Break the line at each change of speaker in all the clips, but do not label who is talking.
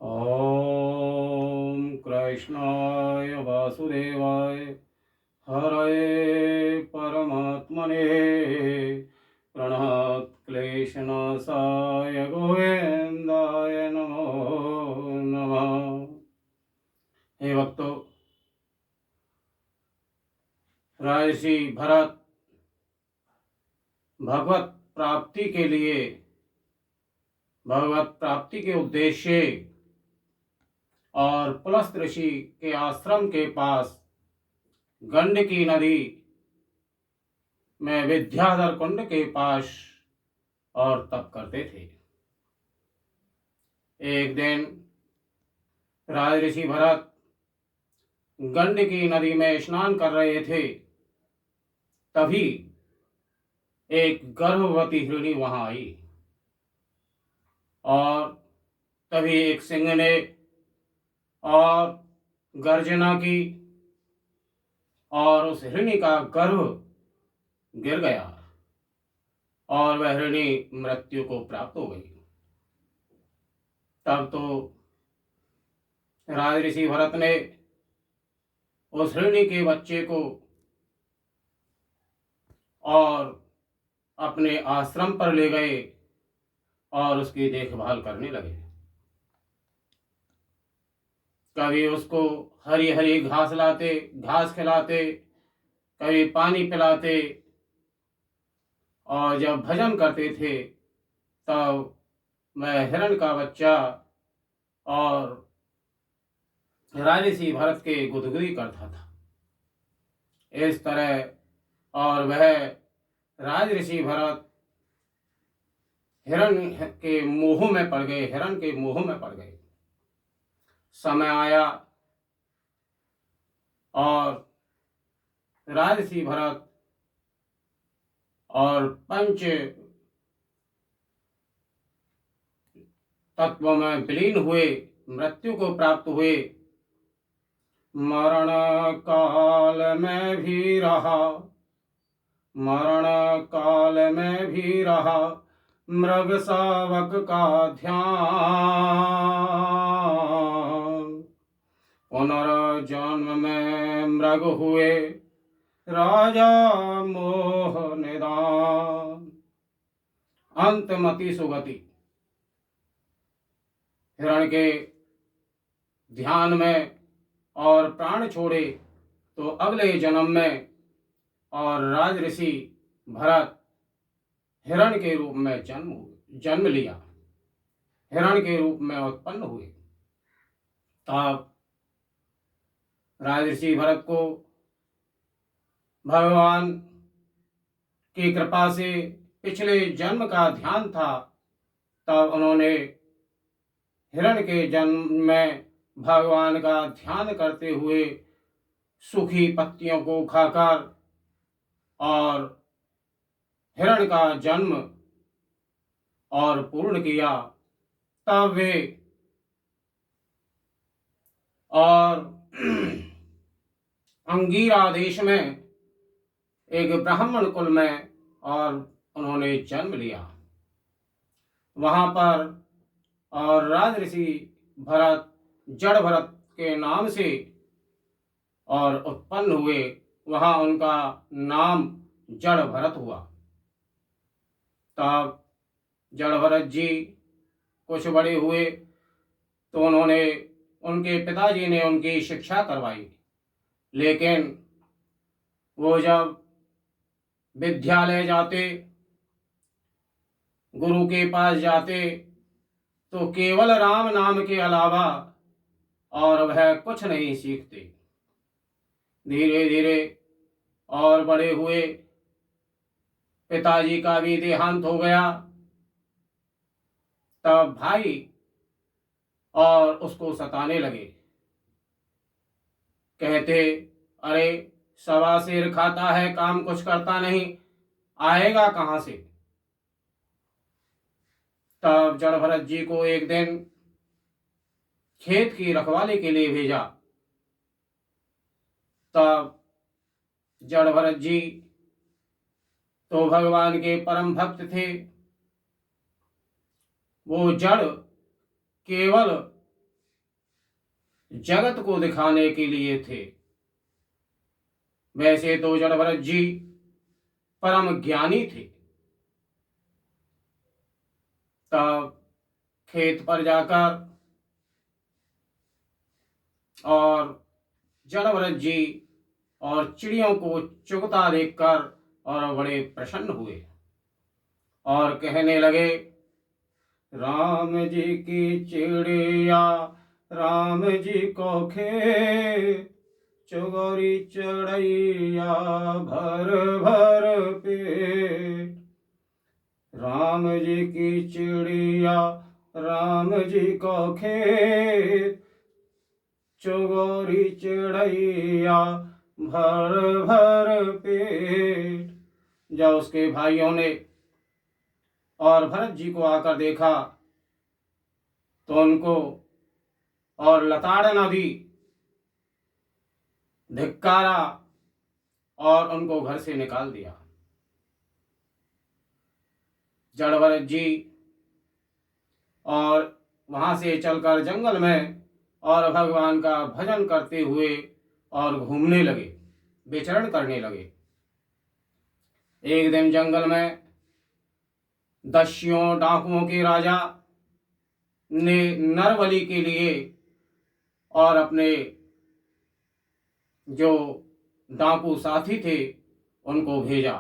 ॐ कृष्णाय वासुदेवाय हरये परमात्मने प्रणतक्लेशनाशाय गोविन्दाय नमो नमः। हे भक्तों, राजर्षि भरत भगवत प्राप्ति के लिए, भगवत प्राप्ति के उद्देश्य और पुलस्त ऋषि के आश्रम के पास गंडकी नदी में विद्याधर कुंड के पास और तप करते थे। एक दिन राजर्षि भरत गंडकी नदी में स्नान कर रहे थे, तभी एक गर्भवती हिरणी वहां आई और तभी एक सिंह ने और गर्जना की और उस हिरणी का गर्भ गिर गया और वह हिरणी मृत्यु को प्राप्त हो गई। तब तो राजर्षि भरत ने उस हिरणी के बच्चे को और अपने आश्रम पर ले गए और उसकी देखभाल करने लगे। कभी उसको हरी हरी घास लाते, घास खिलाते, कभी पानी पिलाते, और जब भजन करते थे तब मैं हिरण का बच्चा और राजर्षि भरत के गुदगुदी करता था। इस तरह और वह राजर्षि भरत हिरण के मोह में पड़ गए, हिरण के मोह में पड़ गए। समय आया और राजर्षि भरत और पंच तत्व में विलीन हुए, मृत्यु को प्राप्त हुए। मरण काल में भी रहा, मरण काल में भी रहा मृग शावक का ध्यान। पुनर्जन्म में मृग हुए राजा मोह निदान। अंतमति सुगति। हिरण के ध्यान में और प्राण छोड़े तो अगले जन्म में और राजर्षि भरत हिरण के रूप में जन्म लिया, हिरण के रूप में उत्पन्न हुए। तब राजर्षि भरत को भगवान की कृपा से पिछले जन्म का ध्यान था। तब उन्होंने हिरण के जन्म में भगवान का ध्यान करते हुए सूखी पत्तियों को खाकर और हिरण का जन्म और पूर्ण किया। तब वे और अंगीरा देश में एक ब्राह्मण कुल में और उन्होंने जन्म लिया। वहां पर और राजर्षि भरत जड़ भरत के नाम से और उत्पन्न हुए। वहां उनका नाम जड़ भरत हुआ। तब जड़ भरत जी कुछ बड़े हुए तो उन्होंने, उनके पिताजी ने उनकी शिक्षा करवाई, लेकिन वो जब विद्यालय जाते, गुरु के पास जाते तो केवल राम नाम के अलावा और वह कुछ नहीं सीखते। धीरे धीरे और बड़े हुए, पिताजी का भी देहांत हो गया। तब भाई और उसको सताने लगे, कहते अरे सवा शेर खाता है, काम कुछ करता नहीं, आएगा कहां से। तब जड़ भरत जी को एक दिन खेत की रखवाली के लिए भेजा। तब जड़ भरत जी तो भगवान के परम भक्त थे। वो जड़ केवल जगत को दिखाने के लिए थे। वैसे तो जड़भरत जी परम ज्ञानी थे। तब खेत पर जाकर और जड़भरत जी और चिड़ियों को चुगता देखकर और बड़े प्रसन्न हुए और कहने लगे, राम जी की चिड़िया राम जी को खेत, चुगोरी चढ़ैया भर भर पेट। राम जी की चिड़िया राम जी को खेत, चुगोरी चढ़ैया भर भर पेट। जब उसके भाइयों ने और भरत जी को आकर देखा तो उनको और लताड़ना दी, धिक्कारा और उनको घर से निकाल दिया। जड़भरत जी और वहां से चलकर जंगल में और भगवान का भजन करते हुए और घूमने लगे, विचरण करने लगे। एक दिन जंगल में दस्युओं डाकुओं के राजा ने नरबलि के लिए और अपने जो डाकू साथी थे उनको भेजा।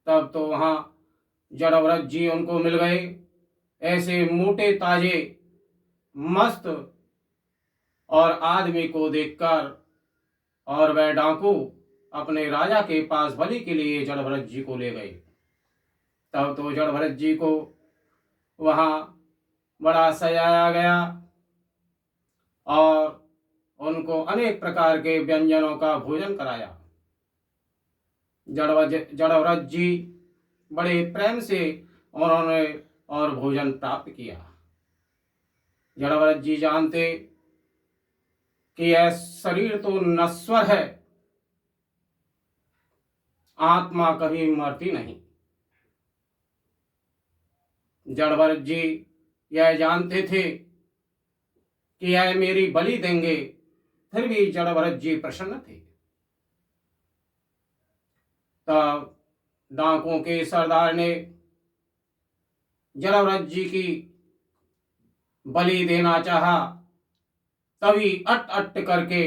तब तो वहां जड़भरत जी उनको मिल गए, ऐसे मोटे ताजे मस्त और आदमी को देखकर, और वह डाकू अपने राजा के पास बलि के लिए जड़भरत जी को ले गए। तब तो जड़भरत जी को वहां बड़ा सजाया गया और उनको अनेक प्रकार के व्यंजनों का भोजन कराया। जड़भरत जी बड़े प्रेम से उन्होंने और भोजन प्राप्त किया। जड़भरत जी जानते कि यह शरीर तो नश्वर है, आत्मा कभी मरती नहीं। जड़भरत जी यह जानते थे कि यह मेरी बलि देंगे, फिर भी जड़भरत जी प्रसन्न थे। तब डाकुओं के सरदार ने जड़भरत जी की बलि देना चाहा, तभी अट अट करके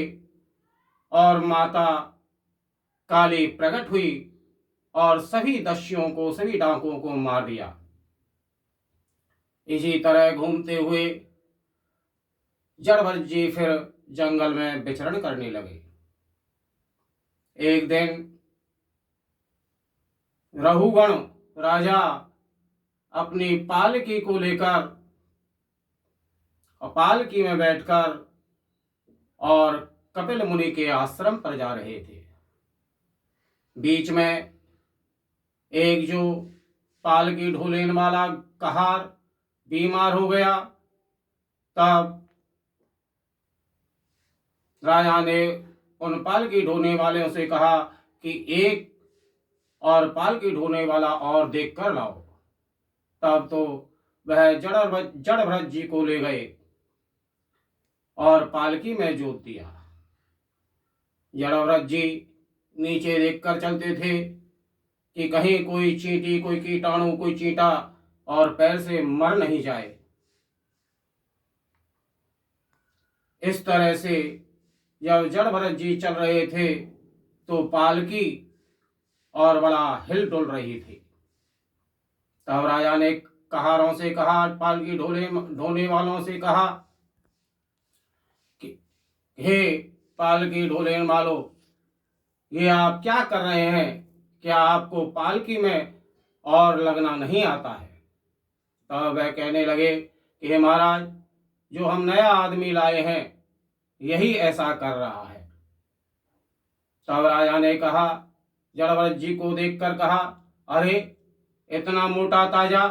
और माता काली प्रकट हुई और सभी दस्युओं को, सभी डाकुओं को मार दिया। इसी तरह घूमते हुए जड़भरत जी फिर जंगल में विचरण करने लगे। एक दिन रघुगण राजा अपनी पालकी को लेकर और पालकी में बैठकर और कपिल मुनि के आश्रम पर जा रहे थे। बीच में एक जो पालकी ढोने वाला कहार बीमार हो गया। तब राजा ने उन पालकी ढोने वालों से कहा कि एक और पालकी ढोने वाला और देख कर लाओ। तब तो वह जड़भरत जी को ले गए और पालकी में जोत दिया। जड़भरत जी नीचे देखकर चलते थे कि कहीं कोई चींटी, कोई कीटाणु, कोई चींटा और पैर से मर नहीं जाए। इस तरह से जब जड़भरत जी चल रहे थे तो पालकी और बड़ा हिल डुल रही थी। तब राजा ने कहारों से कहा, पालकी ढोने वालों से कहा कि हे पालकी ढोने वालों, ये आप क्या कर रहे हैं? क्या आपको पालकी में और लगना नहीं आता है? तब वह कहने लगे कि हे महाराज, जो हम नया आदमी लाए हैं यही ऐसा कर रहा है। तब राजा ने कहा, जड़भरत जी को देखकर कहा, अरे इतना मोटा ताजा,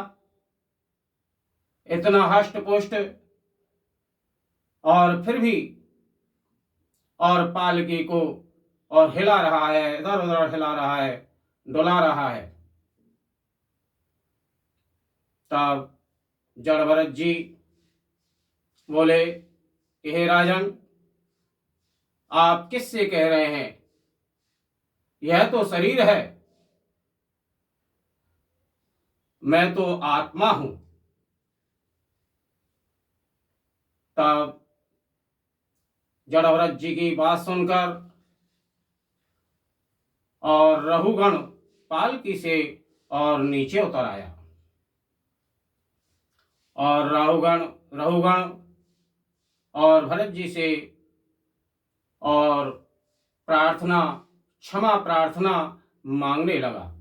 इतना हष्ट पुष्ट, और फिर भी और पालकी को और हिला रहा है, इधर उधर हिला रहा है, डुला रहा है। तब जड़भरत जी बोले कि हे राजन, आप किससे कह रहे हैं? यह तो शरीर है, मैं तो आत्मा हूं। तब जड़भरत जी की बात सुनकर और रहुगण पालकी से और नीचे उतर आया, और रहुगण और भरत जी से और क्षमा प्रार्थना मांगने लगा।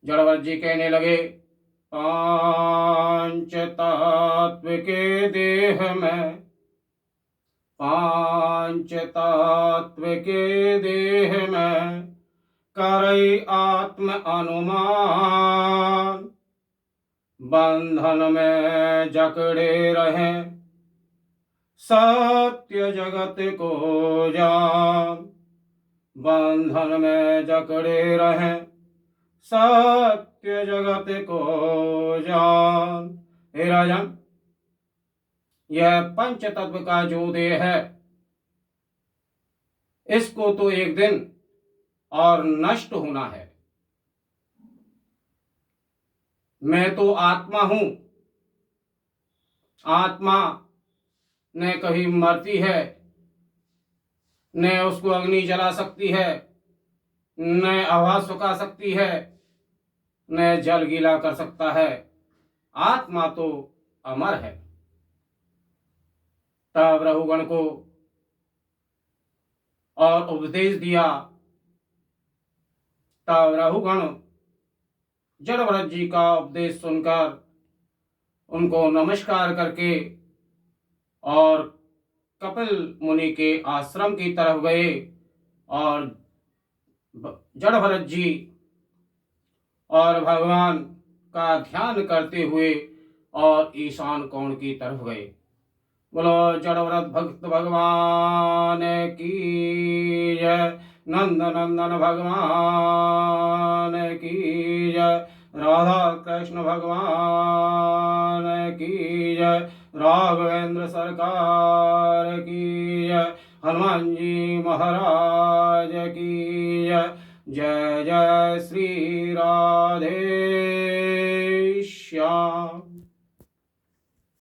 जड़भरत जी कहने लगे, पांच तत्व के देह में, पांच तत्व के देह में करई आत्म अनुमान, बंधन में जकड़े रहें सत्य जगत को जान, बंधन में जकड़े रहें सत्य जगत को जान। हे राजन, यह पंच तत्व का जो देह है, इसको तो एक दिन और नष्ट होना है। मैं तो आत्मा हूं। आत्मा न कहीं मरती है, न उसको अग्नि जला सकती है, न हवा सुखा सकती है, न जल गीला कर सकता है। आत्मा तो अमर है। तब रहुगण को और उपदेश दिया। तब रहुगण जड़भरत जी का उपदेश सुनकर उनको नमस्कार करके और कपिल मुनि के आश्रम की तरफ गए, और जड़भरत जी और भगवान का ध्यान करते हुए और ईशान कोण की तरफ गए। बोलो जड़भरत भक्त भगवान की जय, नंद नंदन भगवान की जय, राधा कृष्ण भगवान की जय, राघवेंद्र सरकार की जय, हनुमान जी महाराज की जय। जय जय श्री राधे श्याम।